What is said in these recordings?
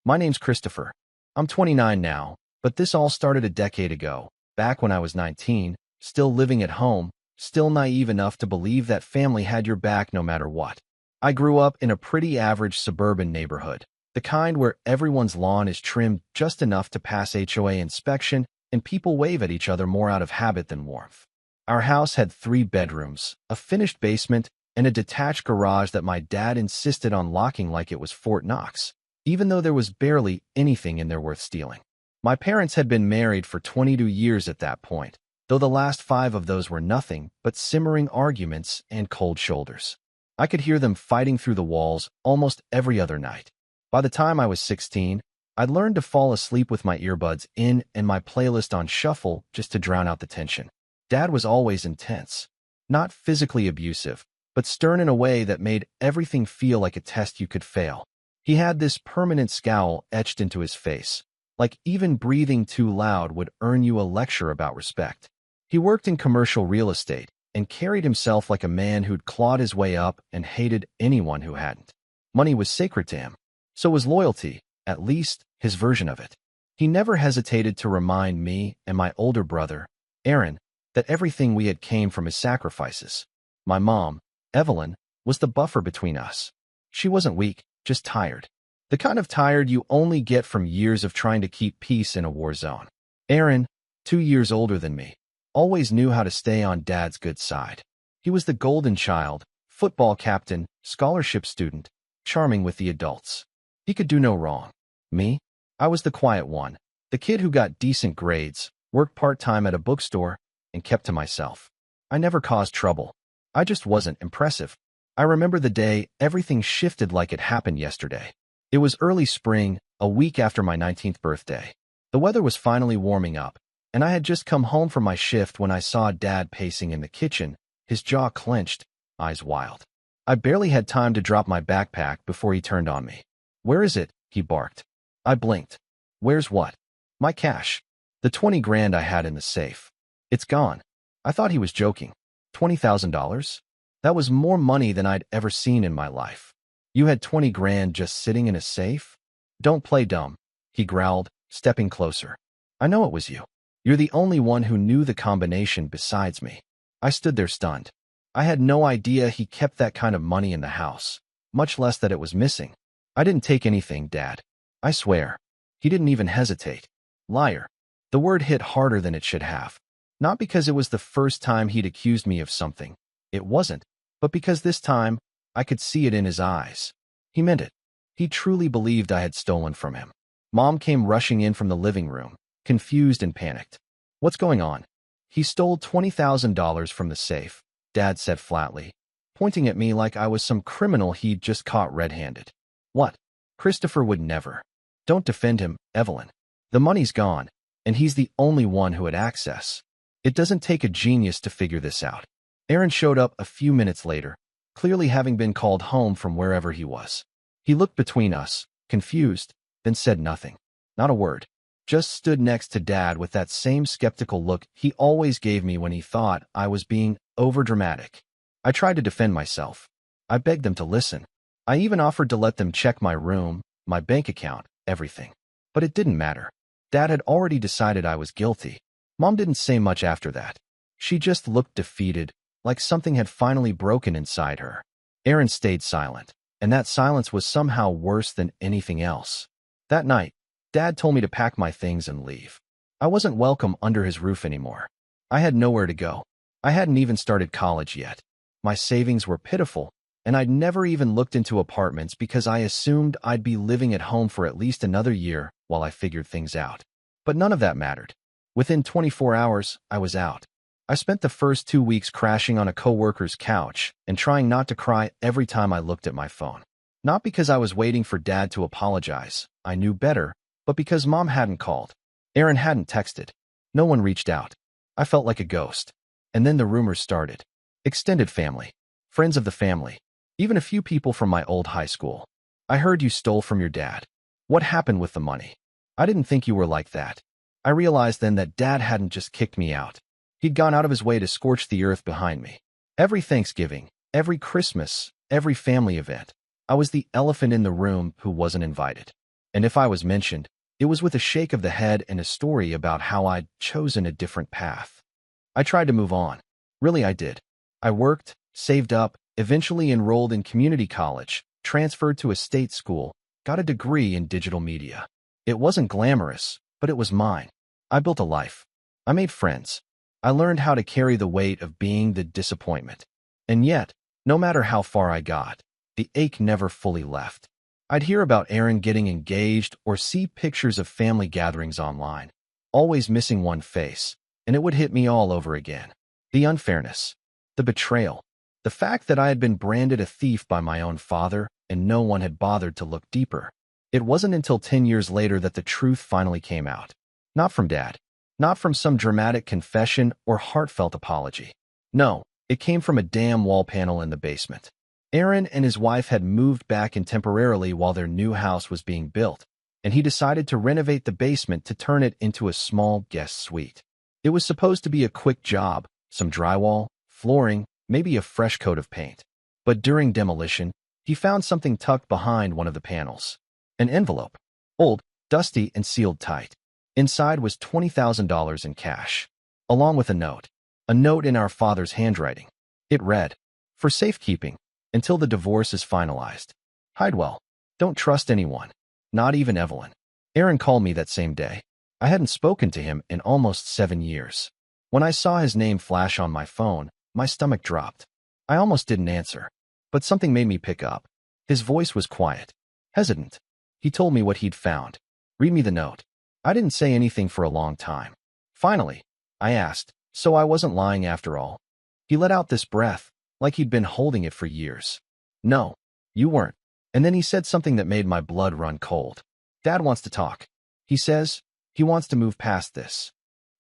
My name's Christopher. I'm 29 now, but this all started a decade ago, back when I was 19, still living at home, still naive enough to believe that family had your back no matter what. I grew up in a pretty average suburban neighborhood, the kind where everyone's lawn is trimmed just enough to pass HOA inspection and people wave at each other more out of habit than warmth. Our house had 3 bedrooms, a finished basement, and a detached garage that my dad insisted on locking like it was Fort Knox, even though there was barely anything in there worth stealing. My parents had been married for 22 years at that point, though the last 5 of those were nothing but simmering arguments and cold shoulders. I could hear them fighting through the walls almost every other night. By the time I was 16, I'd learned to fall asleep with my earbuds in and my playlist on shuffle just to drown out the tension. Dad was always intense, not physically abusive, but stern in a way that made everything feel like a test you could fail. He had this permanent scowl etched into his face, like even breathing too loud would earn you a lecture about respect. He worked in commercial real estate and carried himself like a man who'd clawed his way up and hated anyone who hadn't. Money was sacred to him. So was loyalty, at least his version of it. He never hesitated to remind me and my older brother, Aaron, that everything we had came from his sacrifices. My mom, Evelyn, was the buffer between us. She wasn't weak, just tired. The kind of tired you only get from years of trying to keep peace in a war zone. Aaron, 2 years older than me, always knew how to stay on Dad's good side. He was the golden child, football captain, scholarship student, charming with the adults. He could do no wrong. Me? I was the quiet one, the kid who got decent grades, worked part-time at a bookstore, and kept to myself. I never caused trouble. I just wasn't impressive. I remember the day everything shifted like it happened yesterday. It was early spring, a week after my 19th birthday. The weather was finally warming up, and I had just come home from my shift when I saw Dad pacing in the kitchen, his jaw clenched, eyes wild. I barely had time to drop my backpack before he turned on me. "Where is it?" he barked. I blinked. "Where's what?" "My cash. The 20 grand I had in the safe. It's gone." I thought he was joking. $20,000? That was more money than I'd ever seen in my life. "You had 20 grand just sitting in a safe?" "Don't play dumb," he growled, stepping closer. "I know it was you. You're the only one who knew the combination besides me." I stood there stunned. I had no idea he kept that kind of money in the house, much less that it was missing. "I didn't take anything, Dad. I swear." He didn't even hesitate. Liar. The word hit harder than it should have. Not because it was the first time he'd accused me of something. It wasn't. But because this time, I could see it in his eyes. He meant it. He truly believed I had stolen from him. Mom came rushing in from the living room, confused and panicked. "What's going on?" "He stole $20,000 from the safe," Dad said flatly, pointing at me like I was some criminal he'd just caught red-handed. "What?" "Christopher would never." "Don't defend him, Evelyn. The money's gone, and he's the only one who had access. It doesn't take a genius to figure this out." Aaron showed up a few minutes later, clearly having been called home from wherever he was. He looked between us, confused, then said nothing. Not a word. Just stood next to Dad with that same skeptical look he always gave me when he thought I was being overdramatic. I tried to defend myself. I begged them to listen. I even offered to let them check my room, my bank account, everything. But it didn't matter. Dad had already decided I was guilty. Mom didn't say much after that. She just looked defeated, like something had finally broken inside her. Aaron stayed silent, and that silence was somehow worse than anything else. That night, Dad told me to pack my things and leave. I wasn't welcome under his roof anymore. I had nowhere to go. I hadn't even started college yet. My savings were pitiful, and I'd never even looked into apartments because I assumed I'd be living at home for at least another year while I figured things out. But none of that mattered. Within 24 hours, I was out. I spent the first 2 weeks crashing on a coworker's couch and trying not to cry every time I looked at my phone. Not because I was waiting for Dad to apologize. I knew better, but because Mom hadn't called. Aaron hadn't texted. No one reached out. I felt like a ghost. And then the rumors started. Extended family. Friends of the family. Even a few people from my old high school. "I heard you stole from your dad. What happened with the money?" "I didn't think you were like that." I realized then that Dad hadn't just kicked me out. He'd gone out of his way to scorch the earth behind me. Every Thanksgiving, every Christmas, every family event, I was the elephant in the room who wasn't invited. And if I was mentioned, it was with a shake of the head and a story about how I'd chosen a different path. I tried to move on. Really, I did. I worked, saved up, eventually enrolled in community college, transferred to a state school, got a degree in digital media. It wasn't glamorous, but it was mine. I built a life. I made friends. I learned how to carry the weight of being the disappointment. And yet, no matter how far I got, the ache never fully left. I'd hear about Aaron getting engaged or see pictures of family gatherings online, always missing one face, and it would hit me all over again. The unfairness, the betrayal, the fact that I had been branded a thief by my own father and no one had bothered to look deeper. It wasn't until 10 years later that the truth finally came out. Not from Dad. Not from some dramatic confession or heartfelt apology. No, it came from a damn wall panel in the basement. Aaron and his wife had moved back in temporarily while their new house was being built, and he decided to renovate the basement to turn it into a small guest suite. It was supposed to be a quick job, some drywall, flooring, maybe a fresh coat of paint. But during demolition, he found something tucked behind one of the panels. An envelope. Old, dusty, and sealed tight. Inside was $20,000 in cash, along with a note. A note in our father's handwriting. It read, "For safekeeping, until the divorce is finalized. Hide well. Don't trust anyone. Not even Evelyn." Aaron called me that same day. I hadn't spoken to him in almost 7 years. When I saw his name flash on my phone, my stomach dropped. I almost didn't answer, but something made me pick up. His voice was quiet, hesitant. He told me what he'd found. "Read me the note." I didn't say anything for a long time. Finally, I asked, so I wasn't lying after all. He let out this breath, like he'd been holding it for years. "No, you weren't." And then he said something that made my blood run cold. "Dad wants to talk. He says he wants to move past this."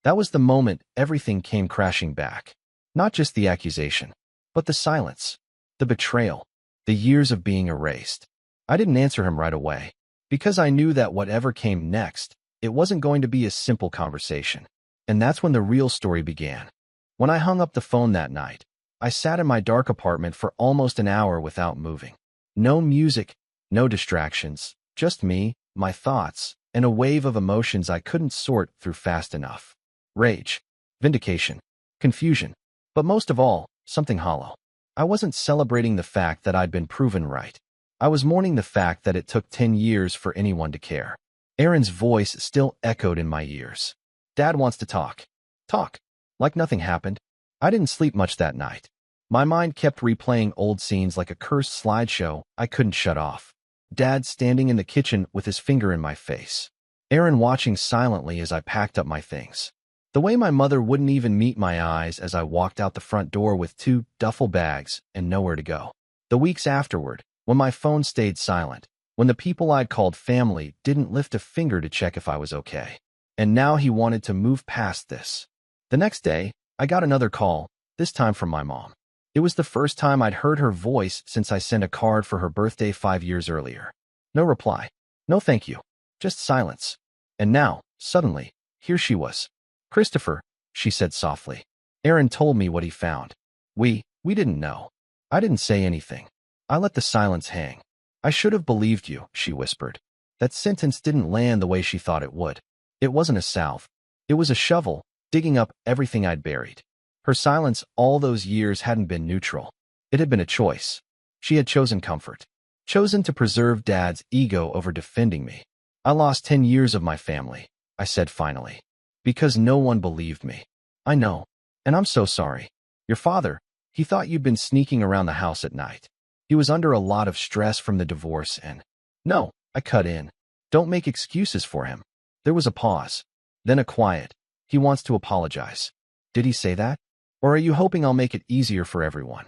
That was the moment everything came crashing back. Not just the accusation, but the silence, the betrayal, the years of being erased. I didn't answer him right away, because I knew that whatever came next, it wasn't going to be a simple conversation. And that's when the real story began. When I hung up the phone that night, I sat in my dark apartment for almost an hour without moving. No music, no distractions, just me, my thoughts, and a wave of emotions I couldn't sort through fast enough. Rage, vindication, confusion, but most of all, something hollow. I wasn't celebrating the fact that I'd been proven right. I was mourning the fact that it took 10 years for anyone to care. Aaron's voice still echoed in my ears. "Dad wants to talk." Talk. Like nothing happened. I didn't sleep much that night. My mind kept replaying old scenes like a cursed slideshow I couldn't shut off. Dad standing in the kitchen with his finger in my face. Aaron watching silently as I packed up my things. The way my mother wouldn't even meet my eyes as I walked out the front door with 2 duffel bags and nowhere to go. The weeks afterward, when my phone stayed silent, when the people I'd called family didn't lift a finger to check if I was okay. And now he wanted to move past this. The next day, I got another call, this time from my mom. It was the first time I'd heard her voice since I sent a card for her birthday 5 years earlier. No reply. No thank you. Just silence. And now, suddenly, here she was. "Christopher," she said softly. "Aaron told me what he found. We didn't know." I didn't say anything. I let the silence hang. "I should have believed you," she whispered. That sentence didn't land the way she thought it would. It wasn't a salve. It was a shovel, digging up everything I'd buried. Her silence all those years hadn't been neutral. It had been a choice. She had chosen comfort. Chosen to preserve Dad's ego over defending me. "I lost 10 years of my family," I said finally. "Because no one believed me." "I know. And I'm so sorry. Your father, he thought you'd been sneaking around the house at night. He was under a lot of stress from the divorce and—" "No," I cut in. "Don't make excuses for him." There was a pause. Then a quiet. "He wants to apologize." "Did he say that? Or are you hoping I'll make it easier for everyone?"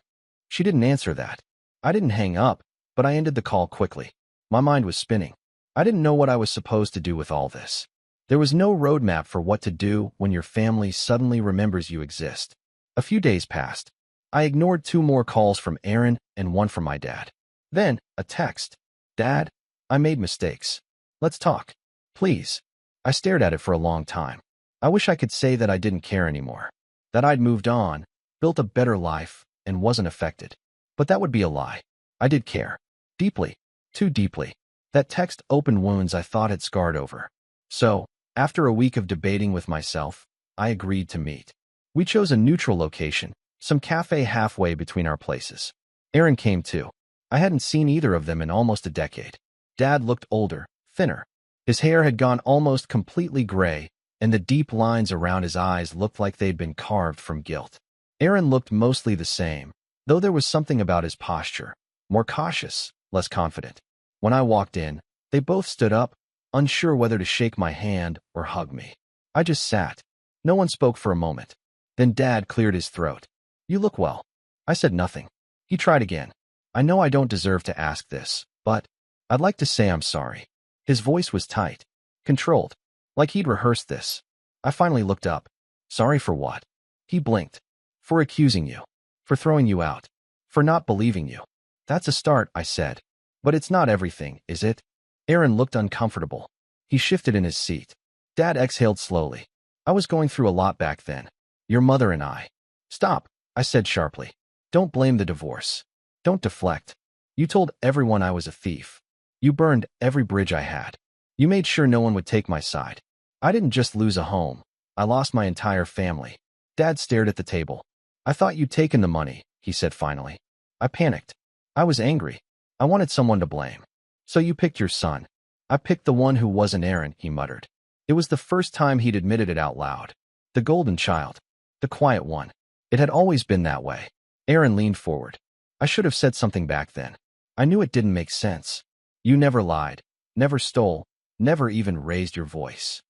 She didn't answer that. I didn't hang up, but I ended the call quickly. My mind was spinning. I didn't know what I was supposed to do with all this. There was no roadmap for what to do when your family suddenly remembers you exist. A few days passed. I ignored 2 more calls from Aaron and 1 from my dad. Then, a text. "Dad, I made mistakes. Let's talk. Please." I stared at it for a long time. I wish I could say that I didn't care anymore. That I'd moved on, built a better life, and wasn't affected. But that would be a lie. I did care. Deeply. Too deeply. That text opened wounds I thought had scarred over. So, after a week of debating with myself, I agreed to meet. We chose a neutral location, some cafe halfway between our places. Aaron came too. I hadn't seen either of them in almost a decade. Dad looked older, thinner. His hair had gone almost completely gray, and the deep lines around his eyes looked like they'd been carved from guilt. Aaron looked mostly the same, though there was something about his posture, more cautious, less confident. When I walked in, they both stood up, unsure whether to shake my hand or hug me. I just sat. No one spoke for a moment. Then Dad cleared his throat. "You look well." I said nothing. He tried again. "I know I don't deserve to ask this, but I'd like to say I'm sorry." His voice was tight, controlled, like he'd rehearsed this. I finally looked up. "Sorry for what?" He blinked. "For accusing you. For throwing you out. For not believing you." "That's a start," I said. "But it's not everything, is it?" Aaron looked uncomfortable. He shifted in his seat. Dad exhaled slowly. "I was going through a lot back then. Your mother and I." "Stop," I said sharply. "Don't blame the divorce. Don't deflect. You told everyone I was a thief. You burned every bridge I had. You made sure no one would take my side. I didn't just lose a home. I lost my entire family." Dad stared at the table. "I thought you'd taken the money," he said finally. I panicked. I was angry. I wanted someone to blame. "So you picked your son." "I picked the one who wasn't Aaron," he muttered. It was the first time he'd admitted it out loud. The golden child. The quiet one. It had always been that way. Aaron leaned forward. "I should have said something back then. I knew it didn't make sense. You never lied, never stole, never even raised your voice."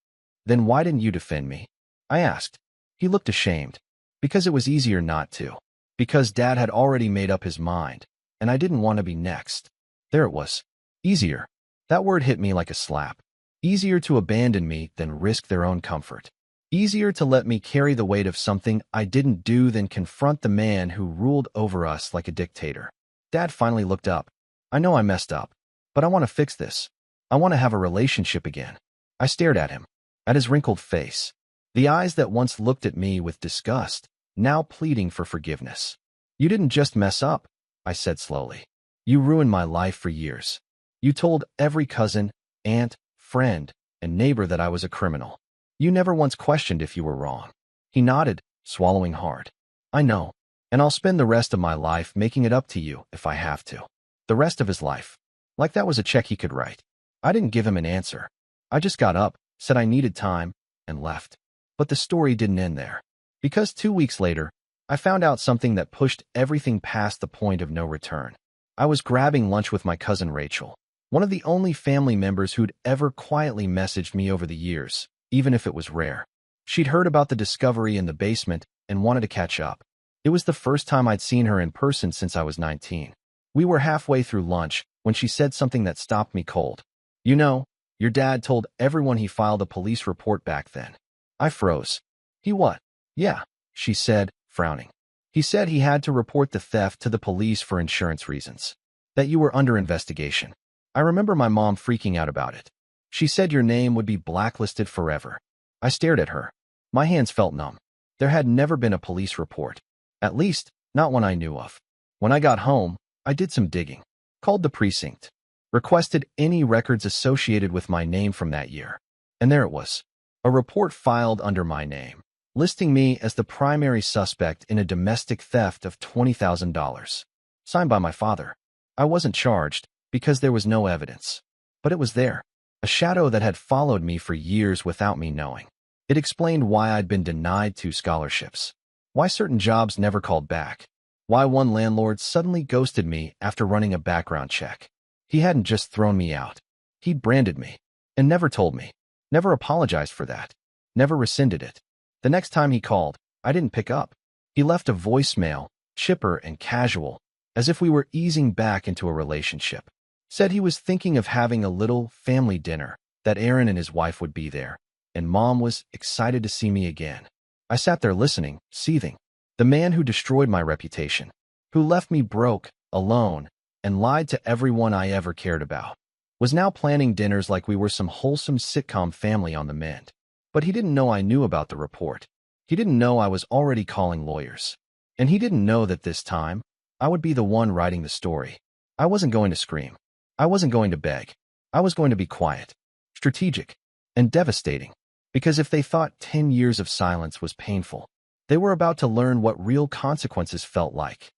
"Then why didn't you defend me?" I asked. He looked ashamed. "Because it was easier not to. Because Dad had already made up his mind, and I didn't want to be next." There it was. Easier. That word hit me like a slap. Easier to abandon me than risk their own comfort. Easier to let me carry the weight of something I didn't do than confront the man who ruled over us like a dictator. Dad finally looked up. "I know I messed up, but I want to fix this. I want to have a relationship again." I stared at him, at his wrinkled face, the eyes that once looked at me with disgust, now pleading for forgiveness. "You didn't just mess up," I said slowly. "You ruined my life for years. You told every cousin, aunt, friend, and neighbor that I was a criminal. You never once questioned if you were wrong." He nodded, swallowing hard. "I know, and I'll spend the rest of my life making it up to you if I have to." The rest of his life. Like that was a check he could write. I didn't give him an answer. I just got up, said I needed time, and left. But the story didn't end there. Because 2 weeks later, I found out something that pushed everything past the point of no return. I was grabbing lunch with my cousin Rachel, one of the only family members who'd ever quietly messaged me over the years, even if it was rare. She'd heard about the discovery in the basement and wanted to catch up. It was the first time I'd seen her in person since I was 19. We were halfway through lunch when she said something that stopped me cold. "You know, your dad told everyone he filed a police report back then." I froze. "He what?" "Yeah," she said, frowning. "He said he had to report the theft to the police for insurance reasons. That you were under investigation." I remember my mom freaking out about it. She said your name would be blacklisted forever. I stared at her. My hands felt numb. There had never been a police report. At least, not one I knew of. When I got home, I did some digging. Called the precinct. Requested any records associated with my name from that year. And there it was. A report filed under my name, listing me as the primary suspect in a domestic theft of $20,000. Signed by my father. I wasn't charged, because there was no evidence. But it was there. A shadow that had followed me for years without me knowing. It explained why I'd been denied 2 scholarships. Why certain jobs never called back. Why one landlord suddenly ghosted me after running a background check. He hadn't just thrown me out. He'd branded me. And never told me. Never apologized for that. Never rescinded it. The next time he called, I didn't pick up. He left a voicemail, chipper and casual, as if we were easing back into a relationship. Said he was thinking of having a little family dinner, that Aaron and his wife would be there, and Mom was excited to see me again. I sat there listening, seething. The man who destroyed my reputation, who left me broke, alone, and lied to everyone I ever cared about, was now planning dinners like we were some wholesome sitcom family on the mend. But he didn't know I knew about the report. He didn't know I was already calling lawyers. And he didn't know that this time, I would be the one writing the story. I wasn't going to scream. I wasn't going to beg. I was going to be quiet, strategic, and devastating. Because if they thought 10 years of silence was painful, they were about to learn what real consequences felt like.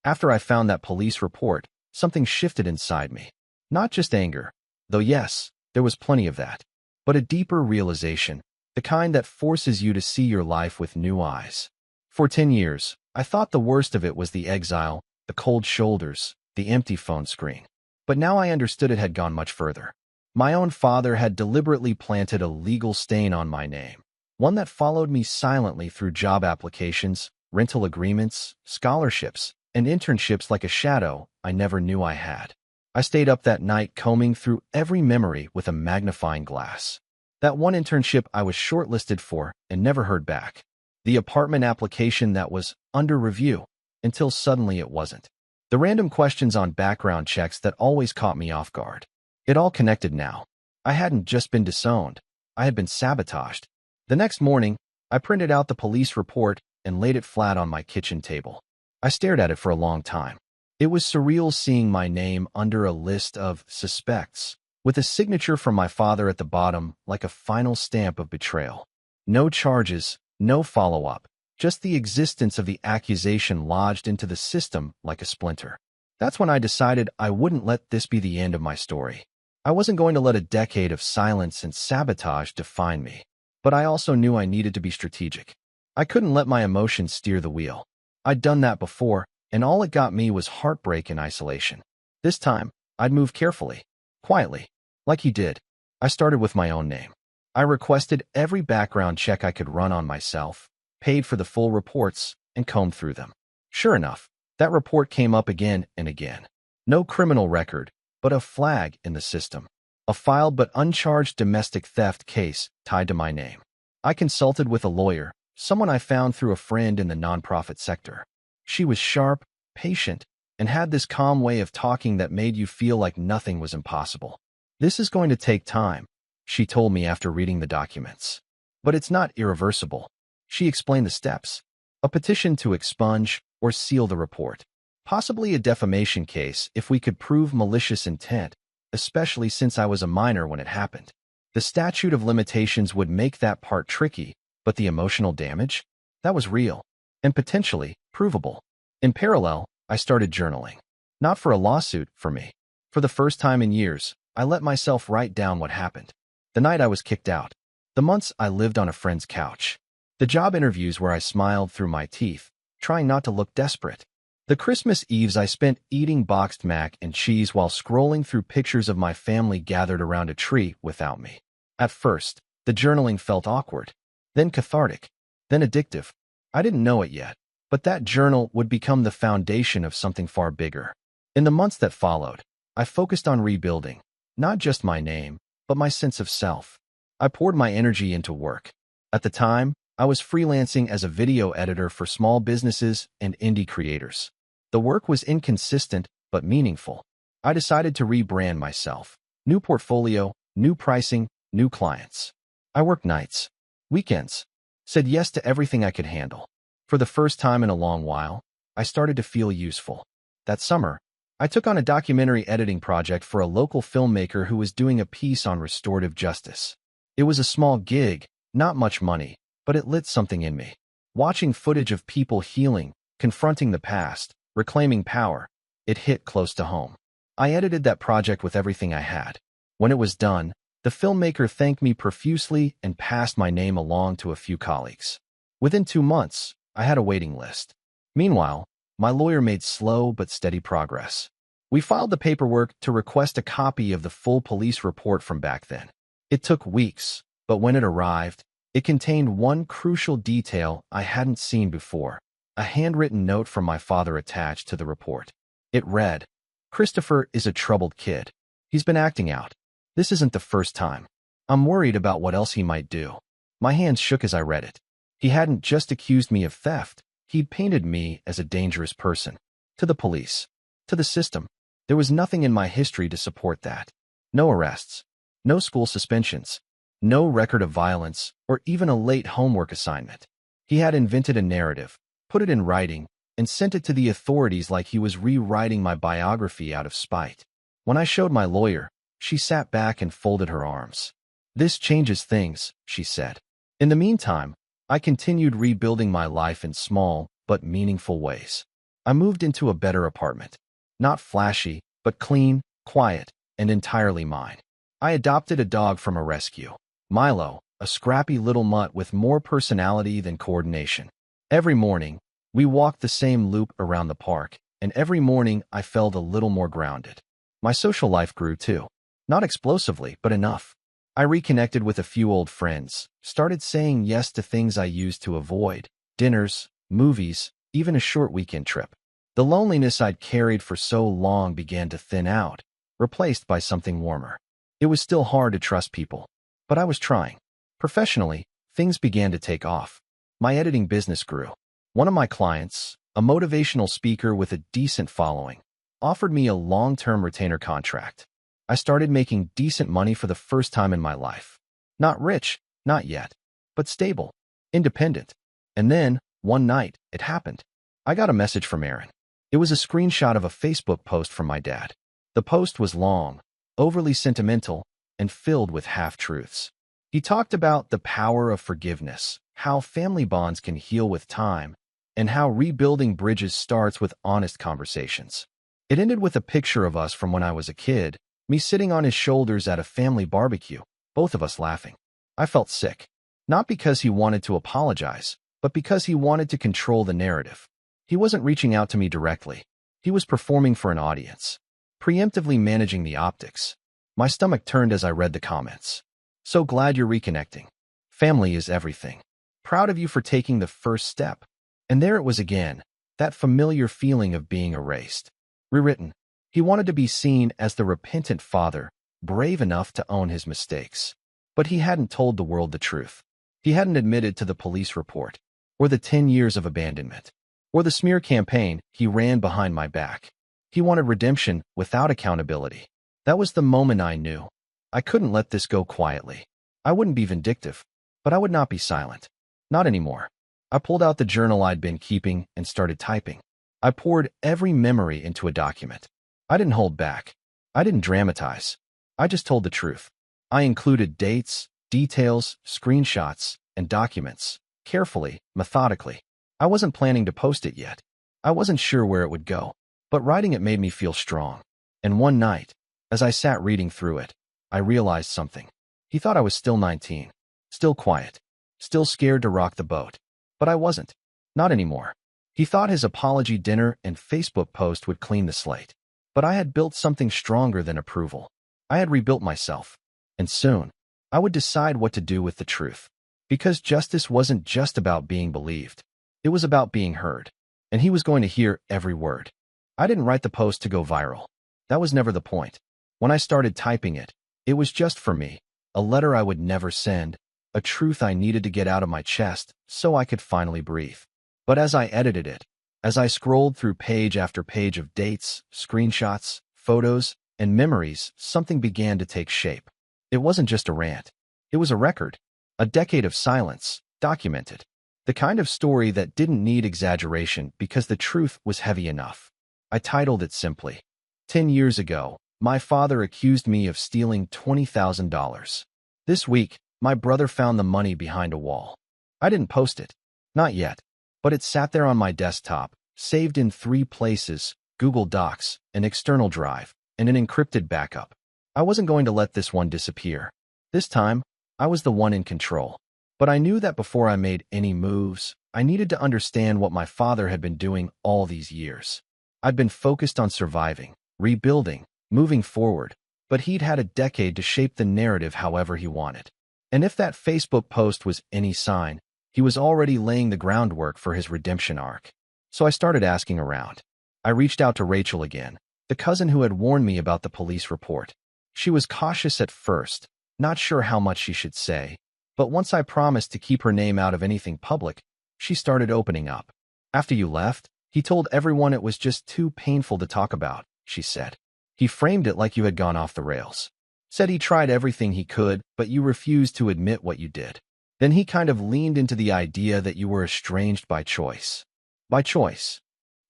After I found that police report, something shifted inside me. Not just anger, though yes, there was plenty of that, but a deeper realization, the kind that forces you to see your life with new eyes. For 10 years, I thought the worst of it was the exile, the cold shoulders, the empty phone screen. But now I understood it had gone much further. My own father had deliberately planted a legal stain on my name, one that followed me silently through job applications, rental agreements, scholarships, and internships like a shadow I never knew I had. I stayed up that night combing through every memory with a magnifying glass. That one internship I was shortlisted for and never heard back. The apartment application that was under review, until suddenly it wasn't. The random questions on background checks that always caught me off guard. It all connected now. I hadn't just been disowned, I had been sabotaged. The next morning, I printed out the police report and laid it flat on my kitchen table. I stared at it for a long time. It was surreal seeing my name under a list of suspects, with a signature from my father at the bottom like a final stamp of betrayal. No charges, no follow-up, just the existence of the accusation lodged into the system like a splinter. That's when I decided I wouldn't let this be the end of my story. I wasn't going to let a decade of silence and sabotage define me, but I also knew I needed to be strategic. I couldn't let my emotions steer the wheel. I'd done that before, and all it got me was heartbreak and isolation. This time, I'd move carefully, quietly, like he did. I started with my own name. I requested every background check I could run on myself, paid for the full reports, and combed through them. Sure enough, that report came up again and again. No criminal record, but a flag in the system. A filed but uncharged domestic theft case tied to my name. I consulted with a lawyer, someone I found through a friend in the nonprofit sector. She was sharp, patient, and had this calm way of talking that made you feel like nothing was impossible. This is going to take time, she told me after reading the documents. But it's not irreversible. She explained the steps. A petition to expunge or seal the report. Possibly a defamation case if we could prove malicious intent, especially since I was a minor when it happened. The statute of limitations would make that part tricky, but the emotional damage? That was real, and potentially provable. In parallel, I started journaling. Not for a lawsuit, for me. For the first time in years, I let myself write down what happened. The night I was kicked out. The months I lived on a friend's couch. The job interviews where I smiled through my teeth, trying not to look desperate. The Christmas Eves I spent eating boxed mac and cheese while scrolling through pictures of my family gathered around a tree without me. At first, the journaling felt awkward, then cathartic, then addictive. I didn't know it yet, but that journal would become the foundation of something far bigger. In the months that followed, I focused on rebuilding, not just my name, but my sense of self. I poured my energy into work. At the time, I was freelancing as a video editor for small businesses and indie creators. The work was inconsistent, but meaningful. I decided to rebrand myself. New portfolio, new pricing, new clients. I worked nights, weekends, said yes to everything I could handle. For the first time in a long while, I started to feel useful. That summer, I took on a documentary editing project for a local filmmaker who was doing a piece on restorative justice. It was a small gig, not much money, but it lit something in me. Watching footage of people healing, confronting the past, reclaiming power, it hit close to home. I edited that project with everything I had. When it was done, the filmmaker thanked me profusely and passed my name along to a few colleagues. Within 2 months, I had a waiting list. Meanwhile, my lawyer made slow but steady progress. We filed the paperwork to request a copy of the full police report from back then. It took weeks, but when it arrived, it contained one crucial detail I hadn't seen before. A handwritten note from my father attached to the report. It read, "Christopher is a troubled kid. He's been acting out. This isn't the first time. I'm worried about what else he might do." My hands shook as I read it. He hadn't just accused me of theft. He'd painted me as a dangerous person. To the police. To the system. There was nothing in my history to support that. No arrests. No school suspensions. No record of violence, or even a late homework assignment. He had invented a narrative, put it in writing, and sent it to the authorities like he was rewriting my biography out of spite. When I showed my lawyer, She sat back and folded her arms. "This changes things," she said. In the meantime, I continued rebuilding my life in small but meaningful ways. I moved into a better apartment. Not flashy, but clean, quiet, and entirely mine. I adopted a dog from a rescue. Milo, a scrappy little mutt with more personality than coordination. Every morning, we walked the same loop around the park, and every morning I felt a little more grounded. My social life grew too. Not explosively, but enough. I reconnected with a few old friends, started saying yes to things I used to avoid, dinners, movies, even a short weekend trip. The loneliness I'd carried for so long began to thin out, replaced by something warmer. It was still hard to trust people, but I was trying. Professionally, things began to take off. My editing business grew. One of my clients, a motivational speaker with a decent following, offered me a long-term retainer contract. I started making decent money for the first time in my life. Not rich, not yet, but stable, independent. And then, one night, it happened. I got a message from Aaron. It was a screenshot of a Facebook post from my dad. The post was long, overly sentimental, and filled with half-truths. He talked about the power of forgiveness, how family bonds can heal with time, and how rebuilding bridges starts with honest conversations. It ended with a picture of us from when I was a kid, me sitting on his shoulders at a family barbecue, both of us laughing. I felt sick. Not because he wanted to apologize, but because he wanted to control the narrative. He wasn't reaching out to me directly. He was performing for an audience, preemptively managing the optics. My stomach turned as I read the comments. "So glad you're reconnecting. Family is everything. Proud of you for taking the first step." And there it was again, that familiar feeling of being erased. Rewritten. He wanted to be seen as the repentant father, brave enough to own his mistakes. But he hadn't told the world the truth. He hadn't admitted to the police report, or the 10 years of abandonment, or the smear campaign he ran behind my back. He wanted redemption without accountability. That was the moment I knew. I couldn't let this go quietly. I wouldn't be vindictive, but I would not be silent. Not anymore. I pulled out the journal I'd been keeping and started typing. I poured every memory into a document. I didn't hold back. I didn't dramatize. I just told the truth. I included dates, details, screenshots, and documents, carefully, methodically. I wasn't planning to post it yet. I wasn't sure where it would go, but writing it made me feel strong. And one night, as I sat reading through it, I realized something. He thought I was still 19, still quiet, still scared to rock the boat. But I wasn't. Not anymore. He thought his apology dinner and Facebook post would clean the slate. But I had built something stronger than approval. I had rebuilt myself. And soon, I would decide what to do with the truth. Because justice wasn't just about being believed. It was about being heard. And he was going to hear every word. I didn't write the post to go viral. That was never the point. When I started typing it, it was just for me. A letter I would never send. A truth I needed to get out of my chest so I could finally breathe. But as I edited it, as I scrolled through page after page of dates, screenshots, photos, and memories, something began to take shape. It wasn't just a rant. It was a record. A decade of silence, documented. The kind of story that didn't need exaggeration because the truth was heavy enough. I titled it simply, 10 years ago, my father accused me of stealing $20,000. This week, my brother found the money behind a wall. I didn't post it. Not yet. But it sat there on my desktop, saved in 3 places, Google Docs, an external drive, and an encrypted backup. I wasn't going to let this one disappear. This time, I was the one in control. But I knew that before I made any moves, I needed to understand what my father had been doing all these years. I'd been focused on surviving, rebuilding, moving forward, but he'd had a decade to shape the narrative however he wanted. And if that Facebook post was any sign, he was already laying the groundwork for his redemption arc. So I started asking around. I reached out to Rachel again, the cousin who had warned me about the police report. She was cautious at first, not sure how much she should say, but once I promised to keep her name out of anything public, she started opening up. "After you left, he told everyone it was just too painful to talk about," she said. "He framed it like you had gone off the rails. Said he tried everything he could, but you refused to admit what you did. Then he kind of leaned into the idea that you were estranged by choice." "By choice?"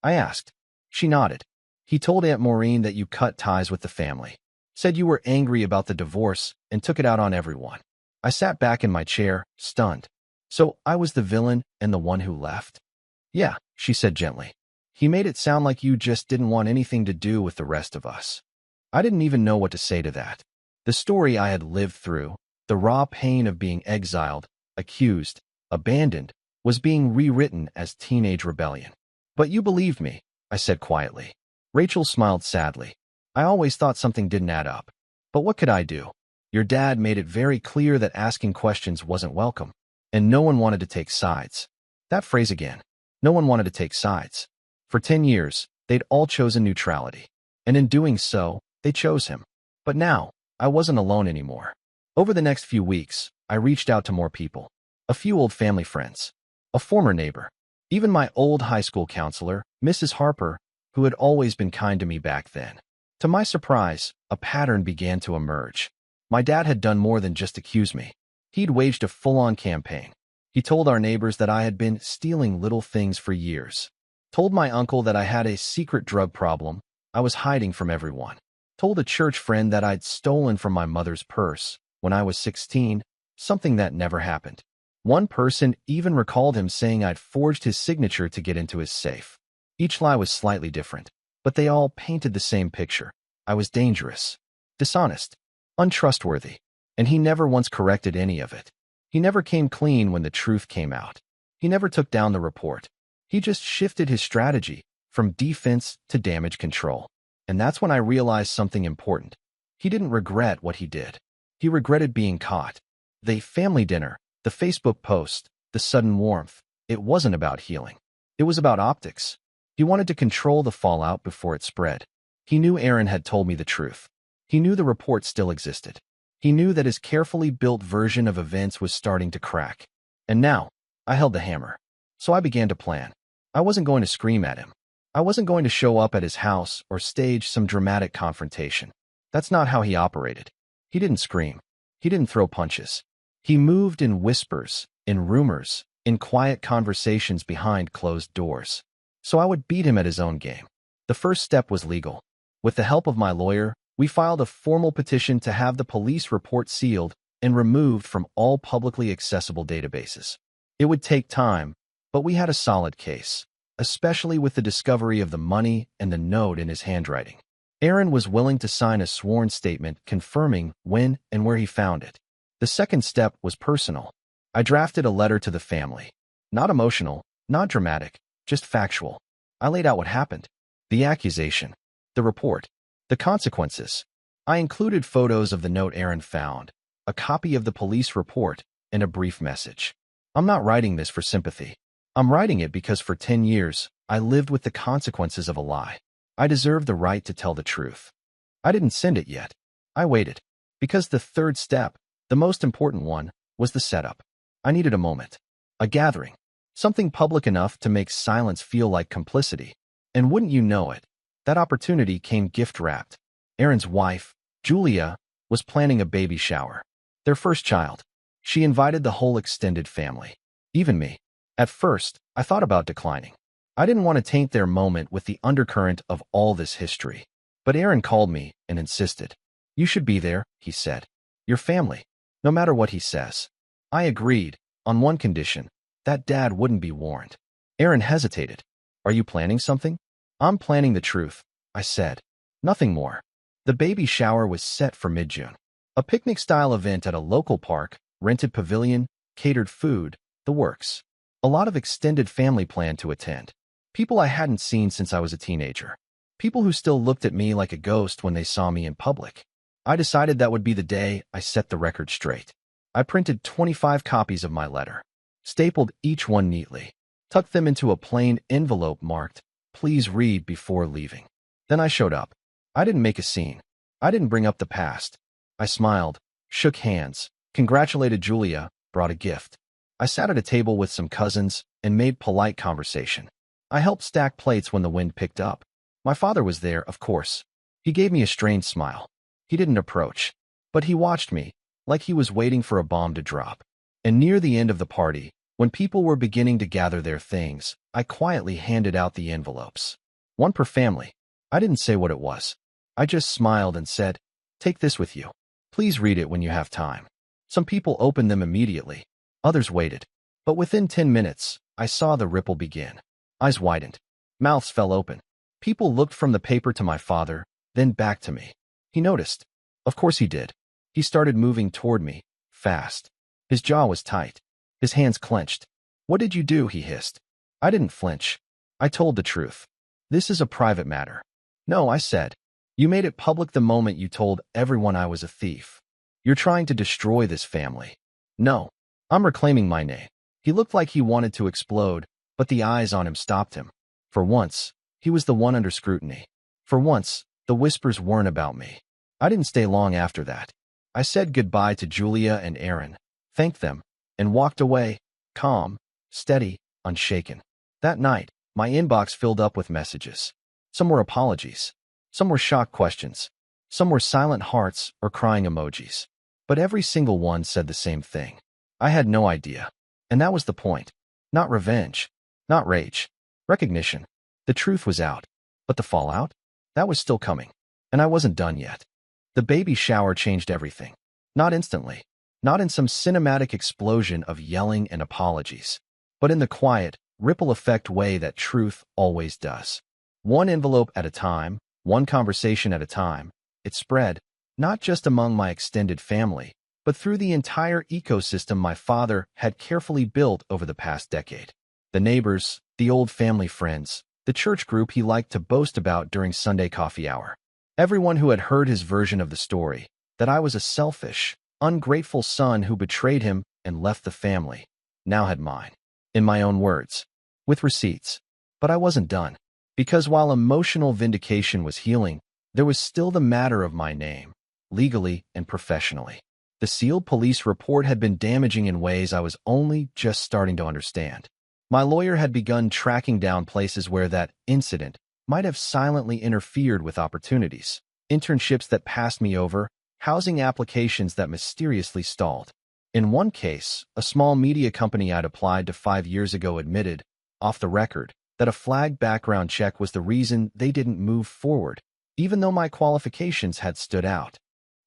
I asked. She nodded. "He told Aunt Maureen that you cut ties with the family. Said you were angry about the divorce and took it out on everyone. I sat back in my chair, stunned. So I was the villain and the one who left? Yeah, she said gently. He made it sound like you just didn't want anything to do with the rest of us. I didn't even know what to say to that. The story I had lived through, the raw pain of being exiled, accused, abandoned, was being rewritten as teenage rebellion. But you believed me, I said quietly. Rachel smiled sadly. I always thought something didn't add up. But what could I do? Your dad made it very clear that asking questions wasn't welcome, and no one wanted to take sides. That phrase again. No one wanted to take sides. For 10 years, they'd all chosen neutrality. And in doing so, they chose him. But now, I wasn't alone anymore. Over the next few weeks, I reached out to more people. A few old family friends. A former neighbor. Even my old high school counselor, Mrs. Harper, who had always been kind to me back then. To my surprise, a pattern began to emerge. My dad had done more than just accuse me. He'd waged a full-on campaign. He told our neighbors that I had been stealing little things for years. Told my uncle that I had a secret drug problem I was hiding from everyone. Told a church friend that I'd stolen from my mother's purse when I was 16, something that never happened. One person even recalled him saying I'd forged his signature to get into his safe. Each lie was slightly different, but they all painted the same picture. I was dangerous, dishonest, untrustworthy, and he never once corrected any of it. He never came clean when the truth came out. He never took down the report. He just shifted his strategy from defense to damage control. And that's when I realized something important. He didn't regret what he did. He regretted being caught. The family dinner, the Facebook post, the sudden warmth. It wasn't about healing. It was about optics. He wanted to control the fallout before it spread. He knew Aaron had told me the truth. He knew the report still existed. He knew that his carefully built version of events was starting to crack. And now, I held the hammer. So I began to plan. I wasn't going to scream at him. I wasn't going to show up at his house or stage some dramatic confrontation. That's not how he operated. He didn't scream. He didn't throw punches. He moved in whispers, in rumors, in quiet conversations behind closed doors. So I would beat him at his own game. The first step was legal. With the help of my lawyer, we filed a formal petition to have the police report sealed and removed from all publicly accessible databases. It would take time, but we had a solid case, especially with the discovery of the money and the note in his handwriting. Aaron was willing to sign a sworn statement confirming when and where he found it. The second step was personal. I drafted a letter to the family. Not emotional, not dramatic, just factual. I laid out what happened. The accusation. The report. The consequences. I included photos of the note Aaron found, a copy of the police report, and a brief message. I'm not writing this for sympathy. I'm writing it because for 10 years, I lived with the consequences of a lie. I deserve the right to tell the truth. I didn't send it yet. I waited. Because the third step, the most important one, was the setup. I needed a moment. A gathering. Something public enough to make silence feel like complicity. And wouldn't you know it, that opportunity came gift-wrapped. Aaron's wife, Julia, was planning a baby shower. Their first child. She invited the whole extended family. Even me. At first, I thought about declining. I didn't want to taint their moment with the undercurrent of all this history. But Aaron called me and insisted. You should be there, he said. Your family. No matter what he says. I agreed, on one condition, that Dad wouldn't be warned. Aaron hesitated. Are you planning something? I'm planning the truth, I said. Nothing more. The baby shower was set for mid-June. A picnic-style event at a local park, rented pavilion, catered food, the works. A lot of extended family planned to attend. People I hadn't seen since I was a teenager. People who still looked at me like a ghost when they saw me in public. I decided that would be the day I set the record straight. I printed 25 copies of my letter, stapled each one neatly, tucked them into a plain envelope marked, "Please read before leaving." Then I showed up. I didn't make a scene. I didn't bring up the past. I smiled, shook hands, congratulated Julia, brought a gift. I sat at a table with some cousins and made polite conversation. I helped stack plates when the wind picked up. My father was there, of course. He gave me a strained smile. He didn't approach, but he watched me, like he was waiting for a bomb to drop. And near the end of the party, when people were beginning to gather their things, I quietly handed out the envelopes. One per family. I didn't say what it was. I just smiled and said, Take this with you. Please read it when you have time. Some people opened them immediately. Others waited. But within 10 minutes, I saw the ripple begin. Eyes widened. Mouths fell open. People looked from the paper to my father, then back to me. He noticed. Of course he did. He started moving toward me, fast. His jaw was tight. His hands clenched. "What did you do?" he hissed. I didn't flinch. I told the truth. "This is a private matter." "No," I said. "You made it public the moment you told everyone I was a thief. You're trying to destroy this family." "No. I'm reclaiming my name." He looked like he wanted to explode, but the eyes on him stopped him. For once, he was the one under scrutiny. For once, the whispers weren't about me. I didn't stay long after that. I said goodbye to Julia and Aaron, thanked them, and walked away, calm, steady, unshaken. That night, my inbox filled up with messages. Some were apologies. Some were shocked questions. Some were silent hearts or crying emojis. But every single one said the same thing. I had no idea. And that was the point. Not revenge. Not rage. Recognition. The truth was out. But the fallout? That was still coming. And I wasn't done yet. The baby shower changed everything. Not instantly. Not in some cinematic explosion of yelling and apologies. But in the quiet, ripple effect way that truth always does. One envelope at a time, one conversation at a time, it spread, not just among my extended family, but through the entire ecosystem my father had carefully built over the past decade. The neighbors, the old family friends, the church group he liked to boast about during Sunday coffee hour. Everyone who had heard his version of the story, that I was a selfish, ungrateful son who betrayed him and left the family, now had mine. In my own words. With receipts. But I wasn't done. Because while emotional vindication was healing, there was still the matter of my name, legally and professionally. The sealed police report had been damaging in ways I was only just starting to understand. My lawyer had begun tracking down places where that incident might have silently interfered with opportunities, internships that passed me over, housing applications that mysteriously stalled. In one case, a small media company I'd applied to 5 years ago admitted, off the record, that a flagged background check was the reason they didn't move forward, even though my qualifications had stood out.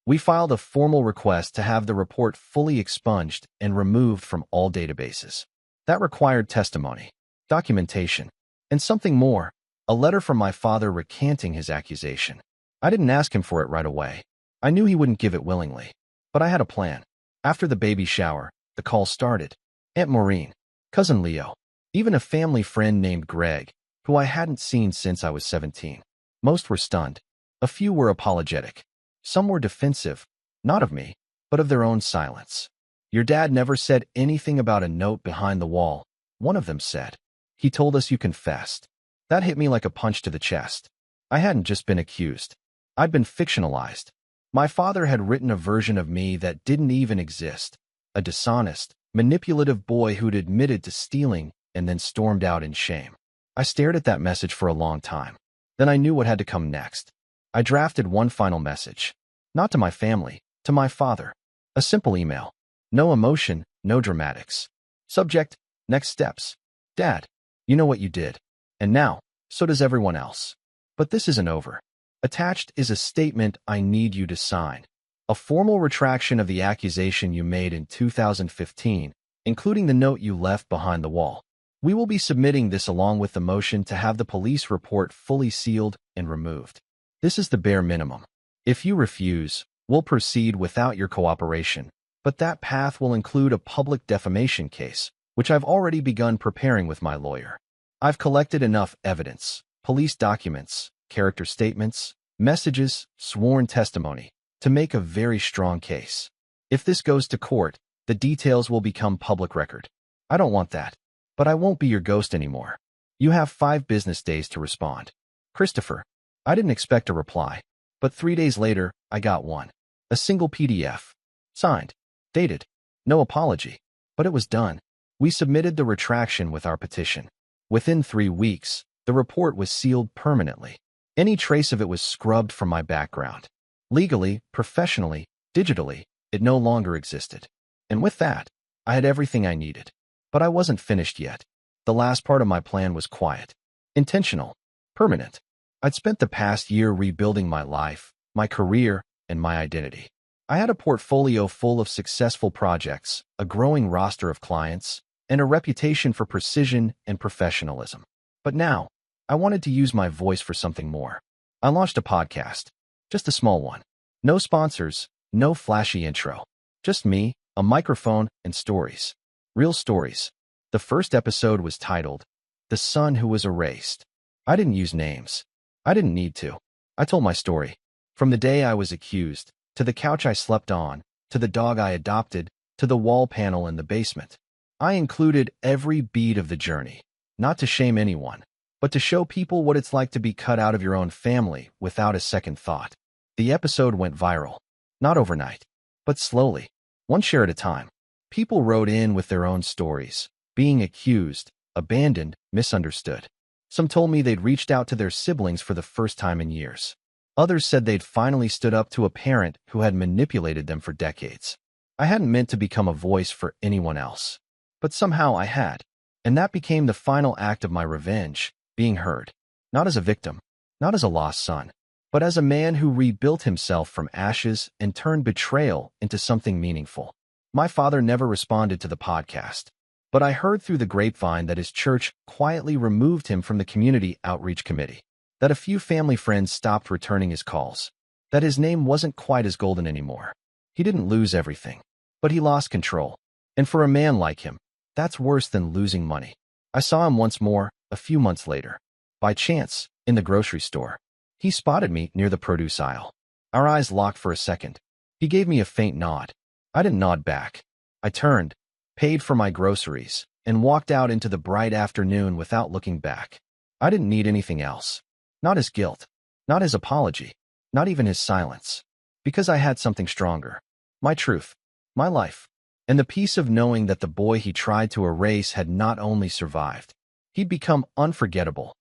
We filed a formal request to have the report fully expunged and removed from all databases. That required testimony, documentation, and something more, a letter from my father recanting his accusation. I didn't ask him for it right away. I knew he wouldn't give it willingly. But I had a plan. After the baby shower, the call started. Aunt Maureen, Cousin Leo, even a family friend named Greg, who I hadn't seen since I was 17. Most were stunned. A few were apologetic. Some were defensive, not of me, but of their own silence. "Your dad never said anything about a note behind the wall," one of them said. "He told us you confessed." That hit me like a punch to the chest. I hadn't just been accused. I'd been fictionalized. My father had written a version of me that didn't even exist. A dishonest, manipulative boy who'd admitted to stealing and then stormed out in shame. I stared at that message for a long time. Then I knew what had to come next. I drafted one final message. Not to my family, to my father. A simple email. No emotion, no dramatics. Subject, next steps. "Dad, you know what you did. And now, so does everyone else. But this isn't over. Attached is a statement I need you to sign. A formal retraction of the accusation you made in 2015, including the note you left behind the wall. We will be submitting this along with the motion to have the police report fully sealed and removed. This is the bare minimum. If you refuse, we'll proceed without your cooperation, but that path will include a public defamation case, which I've already begun preparing with my lawyer. I've collected enough evidence, police documents, character statements, messages, sworn testimony, to make a very strong case. If this goes to court, the details will become public record. I don't want that, but I won't be your ghost anymore. You have 5 business days to respond. Christopher. I didn't expect a reply, but 3 days later, I got one. A single PDF. Signed. Dated. No apology. But it was done. We submitted the retraction with our petition. Within 3 weeks, the report was sealed permanently. Any trace of it was scrubbed from my background. Legally, professionally, digitally, it no longer existed. And with that, I had everything I needed. But I wasn't finished yet. The last part of my plan was quiet, intentional, permanent. I'd spent the past year rebuilding my life, my career, and my identity. I had a portfolio full of successful projects, a growing roster of clients, and a reputation for precision and professionalism. But now, I wanted to use my voice for something more. I launched a podcast, just a small one. No sponsors, no flashy intro. Just me, a microphone, and stories. Real stories. The first episode was titled, "The Son Who Was Erased." I didn't use names. I didn't need to. I told my story. From the day I was accused, to the couch I slept on, to the dog I adopted, to the wall panel in the basement. I included every beat of the journey, not to shame anyone, but to show people what it's like to be cut out of your own family without a second thought. The episode went viral. Not overnight, but slowly, one share at a time. People wrote in with their own stories, being accused, abandoned, misunderstood. Some told me they'd reached out to their siblings for the first time in years. Others said they'd finally stood up to a parent who had manipulated them for decades. I hadn't meant to become a voice for anyone else, but somehow I had. And that became the final act of my revenge, being heard. Not as a victim, not as a lost son, but as a man who rebuilt himself from ashes and turned betrayal into something meaningful. My father never responded to the podcast, but I heard through the grapevine that his church quietly removed him from the community outreach committee, that a few family friends stopped returning his calls, that his name wasn't quite as golden anymore. He didn't lose everything, but he lost control. And for a man like him, that's worse than losing money. I saw him once more, a few months later. By chance, in the grocery store. He spotted me near the produce aisle. Our eyes locked for a second. He gave me a faint nod. I didn't nod back. I turned, paid for my groceries, and walked out into the bright afternoon without looking back. I didn't need anything else. Not his guilt, not his apology, not even his silence. Because I had something stronger. My truth, my life, and the peace of knowing that the boy he tried to erase had not only survived, he'd become unforgettable,